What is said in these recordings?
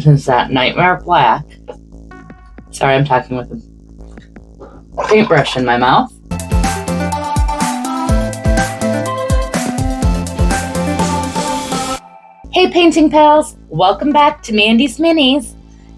This is that Nightmare Black. Sorry, I'm talking with a paintbrush in my mouth. Hey painting pals, welcome back to Mandy's Minis,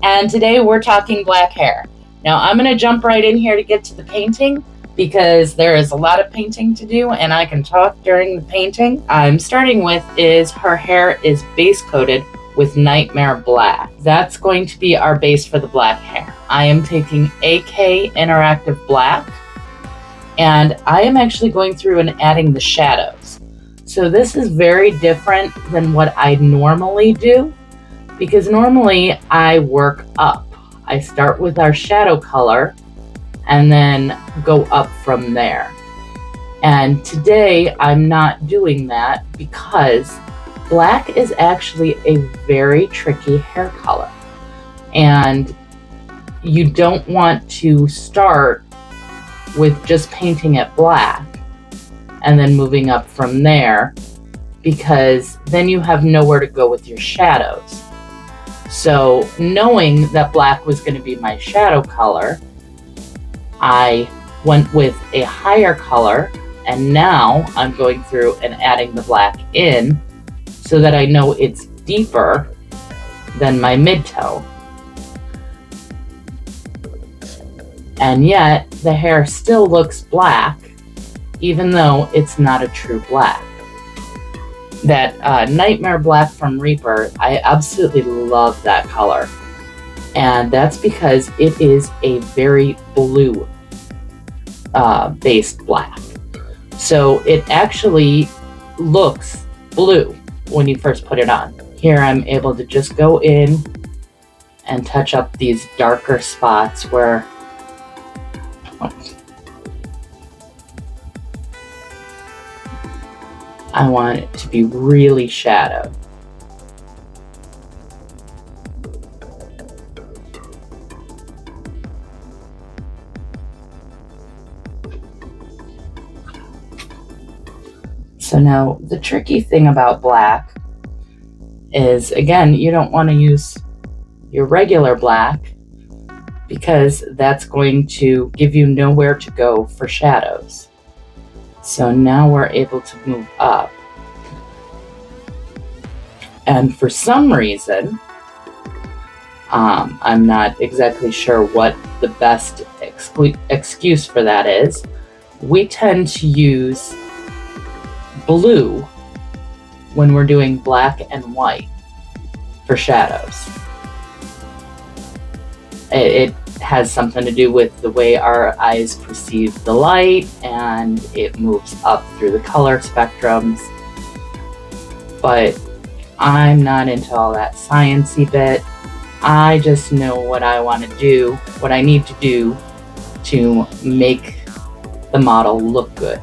and today we're talking black hair. Now I'm going to jump right in here to get to the painting because there is a lot of painting to do and I can talk during the painting. I'm starting with is her hair is base coated with Nightmare Black. That's going to be our base for the black hair. I am taking AK Interactive Black and I am actually going through and adding the shadows. So this is very different than what I normally do because normally I work up. I start with our shadow color and then go up from there. And today I'm not doing that because black is actually a very tricky hair color. And you don't want to start with just painting it black and then moving up from there because then you have nowhere to go with your shadows. So knowing that black was going to be my shadow color, I went with a higher color and now I'm going through and adding the black in so that I know it's deeper than my mid-toe. And yet the hair still looks black even though it's not a true black. That Nightmare Black from Reaper, I absolutely love that color. And that's because it is a very blue based black. So it actually looks blue when you first put it on. Here I'm able to just go in and touch up these darker spots where I want it to be really shadowed. So now the tricky thing about black is, again, you don't want to use your regular black because that's going to give you nowhere to go for shadows. So now we're able to move up. And for some reason, I'm not exactly sure what the best excuse for that is. We tend to use blue when we're doing black and white for shadows. It has something to do with the way our eyes perceive the light and it moves up through the color spectrums. But I'm not into all that sciencey bit. I just know what I want to do, what I need to do to make the model look good.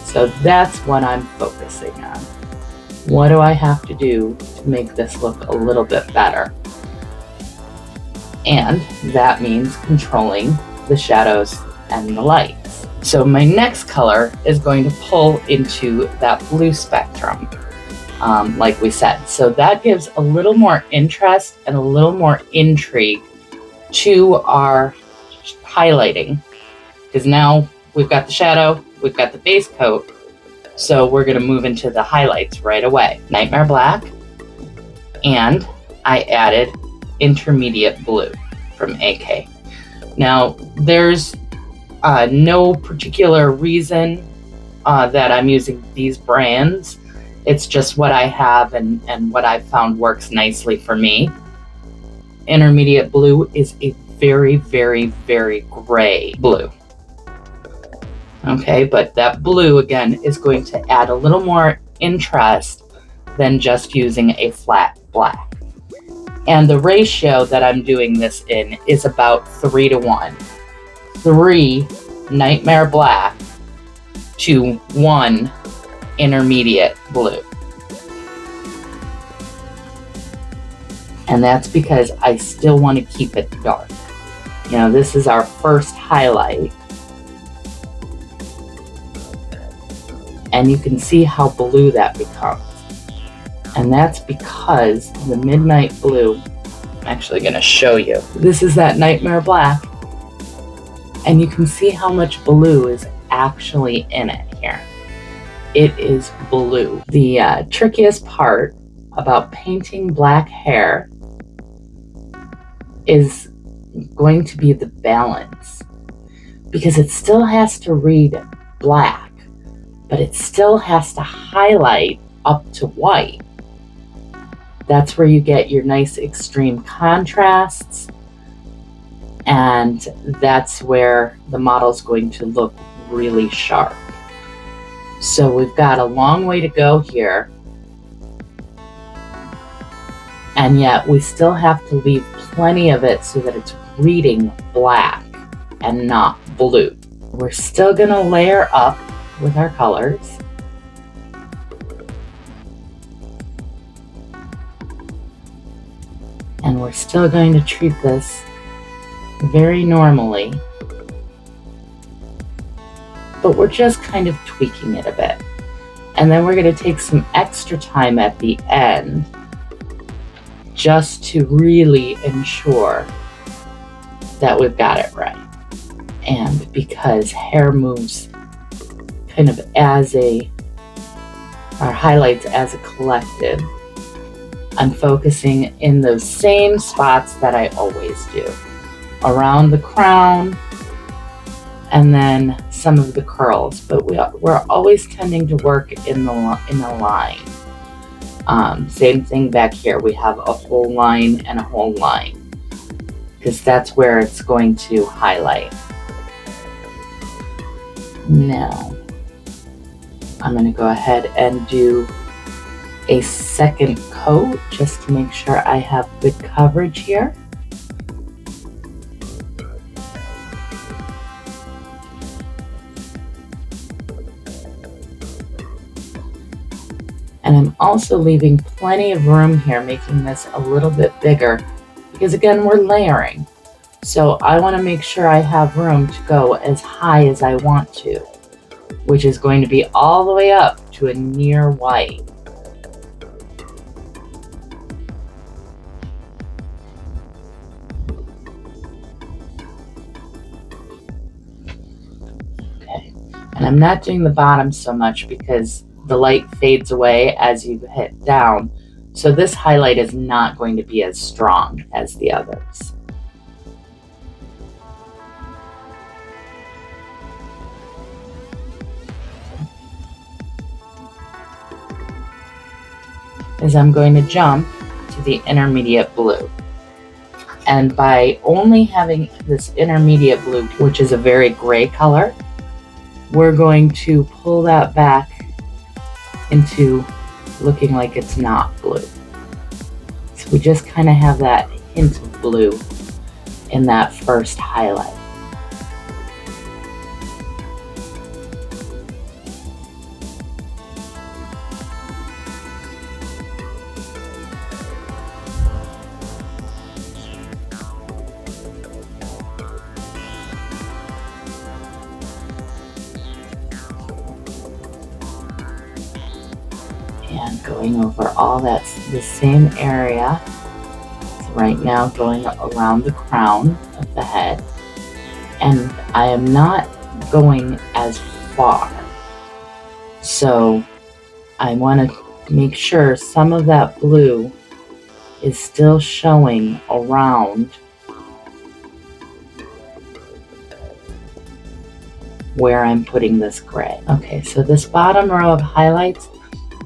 So that's what I'm focusing on. What do I have to do to make this look a little bit better? And that means controlling the shadows and the lights. So my next color is going to pull into that blue spectrum, like we said. So that gives a little more interest and a little more intrigue to our highlighting. Because now we've got the shadow, we've got the base coat, so we're going to move into the highlights right away. Nightmare Black, and I added Intermediate Blue from AK. Now, there's no particular reason that I'm using these brands. It's just what I have and what I've found works nicely for me. Intermediate Blue is a very, very, very gray blue. Okay, but that blue, again, is going to add a little more interest than just using a flat black. And the ratio that I'm doing this in is about 3:1. 3 Nightmare Black to 1 Intermediate Blue. And that's because I still want to keep it dark. You know, this is our first highlight. And you can see how blue that becomes. And that's because the Midnight Blue actually going to show you. This is that Nightmare Black. And you can see how much blue is actually in it here. It is blue. The trickiest part about painting black hair is going to be the balance, because it still has to read black, but it still has to highlight up to white. That's where you get your nice extreme contrasts, and that's where the model's going to look really sharp. So we've got a long way to go here, and yet we still have to leave plenty of it so that it's reading black and not blue. We're still going to layer up with our colors. And we're still going to treat this very normally, but we're just kind of tweaking it a bit. And then we're going to take some extra time at the end just to really ensure that we've got it right. And because hair moves kind of as our highlights as a collective, I'm focusing in those same spots that I always do. Around the crown, and then some of the curls, but we're always tending to work in a line. Same thing back here. We have a whole line and a whole line, because that's where it's going to highlight. Now, I'm going to go ahead and do a second coat just to make sure I have good coverage here. And I'm also leaving plenty of room here, making this a little bit bigger, because again, we're layering. So I want to make sure I have room to go as high as I want to, which is going to be all the way up to a near white. Okay, and I'm not doing the bottom so much because the light fades away as you hit down, so this highlight is not going to be as strong as the others. Is I'm going to jump to the intermediate blue. And by only having this intermediate blue, which is a very gray color, we're going to pull that back into looking like it's not blue. So we just kind of have that hint of blue in that first highlight. And going over all the same area. So right now going around the crown of the head. And I am not going as far. So I want to make sure some of that blue is still showing around where I'm putting this gray. Okay, so this bottom row of highlights,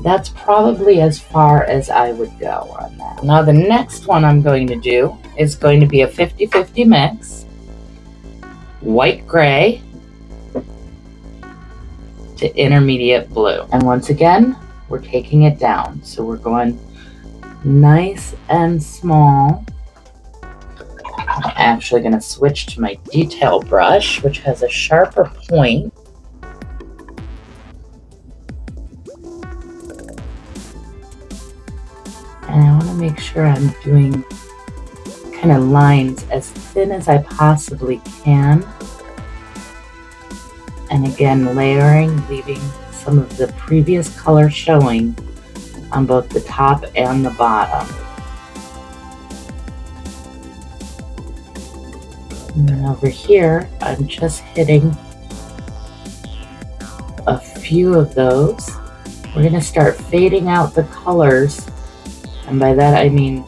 that's probably as far as I would go on that. Now the next one I'm going to do is going to be a 50-50 mix. White gray to intermediate blue. And once again, we're taking it down. So we're going nice and small. I'm actually going to switch to my detail brush, which has a sharper point. And I want to make sure I'm doing kind of lines as thin as I possibly can. And again, layering, leaving some of the previous color showing on both the top and the bottom. And then over here, I'm just hitting a few of those. We're going to start fading out the colors, and by that I mean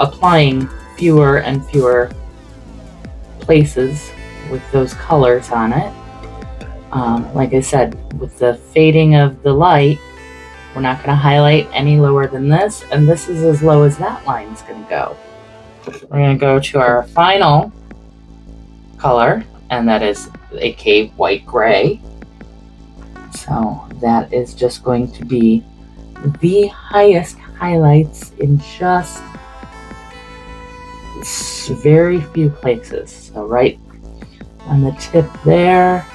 applying fewer and fewer places with those colors on it. Like I said, with the fading of the light, we're not going to highlight any lower than this, and this is as low as that line's going to go. We're going to go to our final color, and that is aka white gray. So that is just going to be the highest highlights in just very few places. So right on the tip there,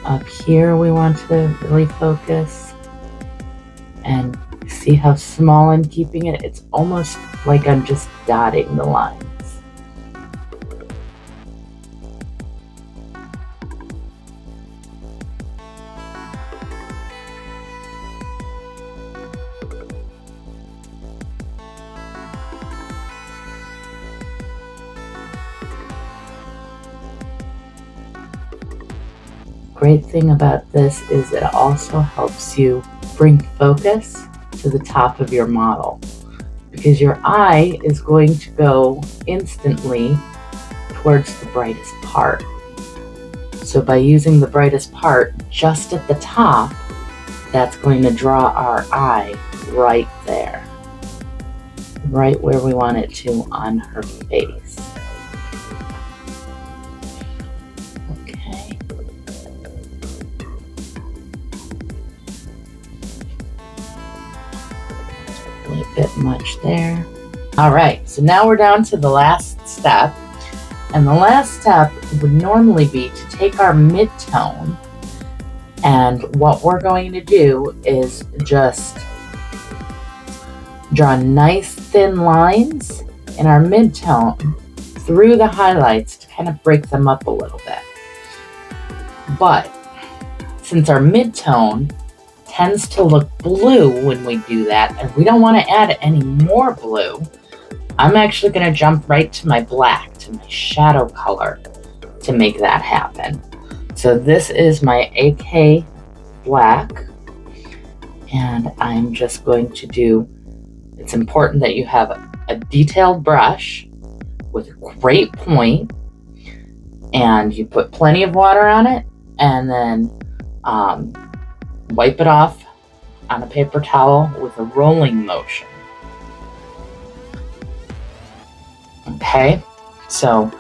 up here we want to really focus, and see how small I'm keeping it? It's almost like I'm just dotting the lines. Great thing about this is it also helps you bring focus to the top of your model, because your eye is going to go instantly towards the brightest part. So by using the brightest part just at the top, that's going to draw our eye right there, right where we want it to on her face. A bit much there. All right, so now we're down to the last step, and the last step would normally be to take our mid-tone, and what we're going to do is just draw nice thin lines in our mid-tone through the highlights to kind of break them up a little bit. But since our mid-tone tends to look blue when we do that, and we don't want to add any more blue, I'm actually going to jump right to my black, to my shadow color, to make that happen. So this is my AK black, and I'm just going to do, it's important that you have a detailed brush with a great point, and you put plenty of water on it, and then wipe it off on a paper towel with a rolling motion. Okay, so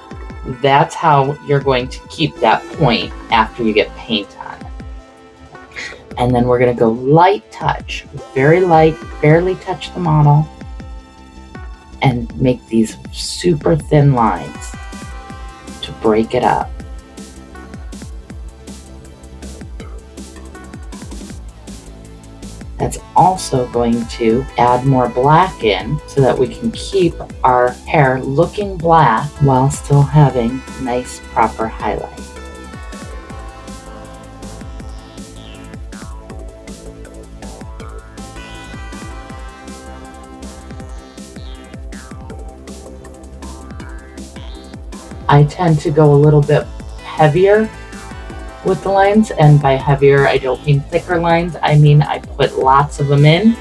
that's how you're going to keep that point after you get paint on it. And then we're going to go light touch, very light, barely touch the model, and make these super thin lines to break it up. That's also going to add more black in so that we can keep our hair looking black while still having nice proper highlight. I tend to go a little bit heavier with the lines, and by heavier I don't mean thicker lines, I mean I put lots of them in,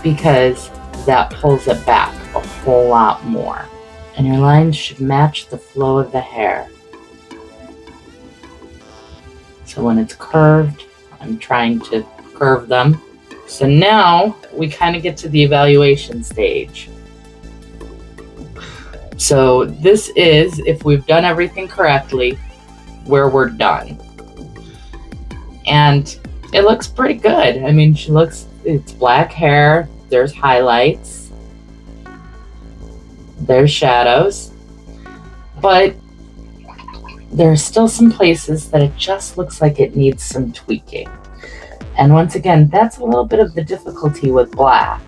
because that pulls it back a whole lot more. And your lines should match the flow of the hair. So when it's curved, I'm trying to curve them. So now we kind of get to the evaluation stage. So this is, if we've done everything correctly, where we're done. And it looks pretty good. I mean, it's black hair, there's highlights, there's shadows, but there's still some places that it just looks like it needs some tweaking. And once again, that's a little bit of the difficulty with black.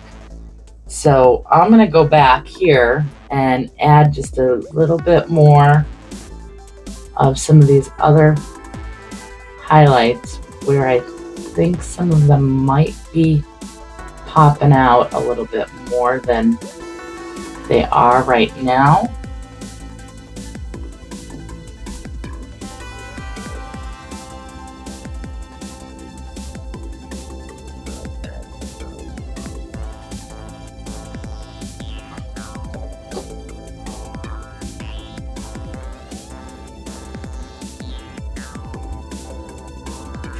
So I'm gonna go back here and add just a little bit more of some of these other highlights where I think some of them might be popping out a little bit more than they are right now.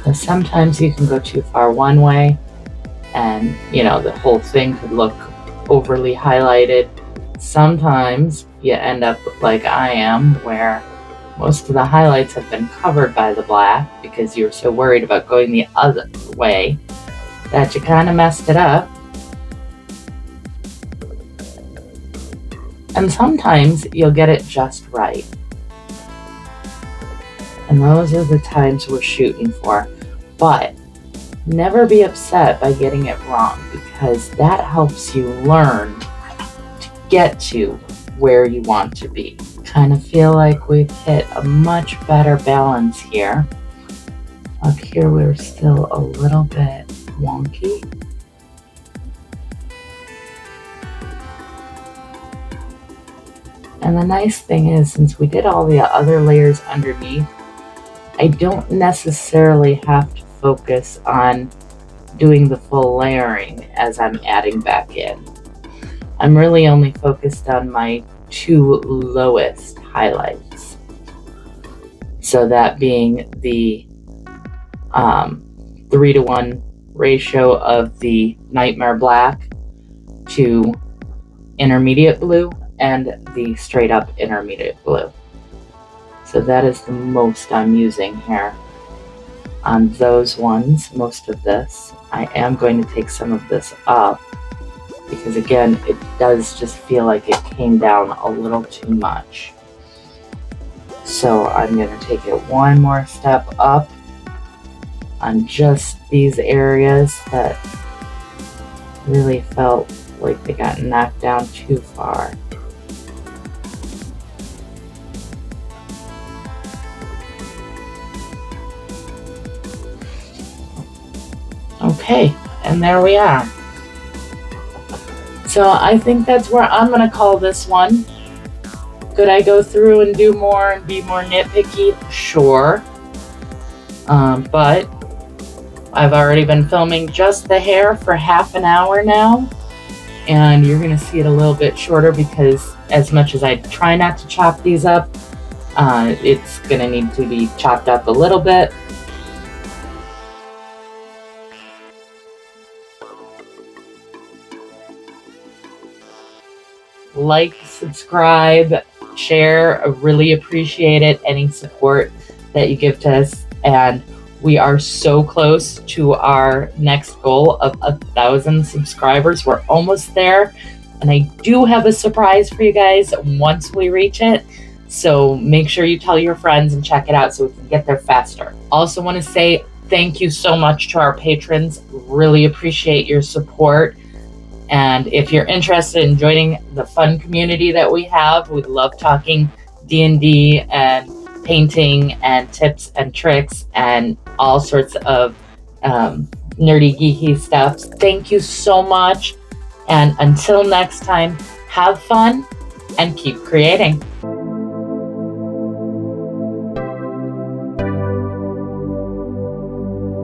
Because sometimes you can go too far one way and, the whole thing could look overly highlighted. Sometimes you end up like I am, where most of the highlights have been covered by the black because you're so worried about going the other way that you kind of messed it up. And sometimes you'll get it just right. And those are the times we're shooting for. But never be upset by getting it wrong, because that helps you learn to get to where you want to be. Kind of feel like we've hit a much better balance here. Up here we're still a little bit wonky. And the nice thing is, since we did all the other layers underneath, I don't necessarily have to focus on doing the full layering as I'm adding back in. I'm really only focused on my 2 lowest highlights. So that being the 3-to-1 ratio of the Nightmare Black to intermediate blue and the straight up intermediate blue. So that is the most I'm using here on those ones, most of this. I am going to take some of this up because, again, it does just feel like it came down a little too much. So I'm going to take it one more step up on just these areas that really felt like they got knocked down too far. Okay, and there we are. So I think that's where I'm going to call this one. Could I go through and do more and be more nitpicky? Sure. But I've already been filming just the hair for half an hour now. And you're going to see it a little bit shorter because as much as I try not to chop these up, it's going to need to be chopped up a little bit. Like, subscribe, share. I really appreciate it. Any support that you give to us. And we are so close to our next goal of 1,000 subscribers. We're almost there. And I do have a surprise for you guys once we reach it. So make sure you tell your friends and check it out so we can get there faster. Also want to say thank you so much to our patrons. Really appreciate your support. And if you're interested in joining the fun community that we have, we love talking D&D and painting and tips and tricks and all sorts of nerdy, geeky stuff. Thank you so much. And until next time, have fun and keep creating.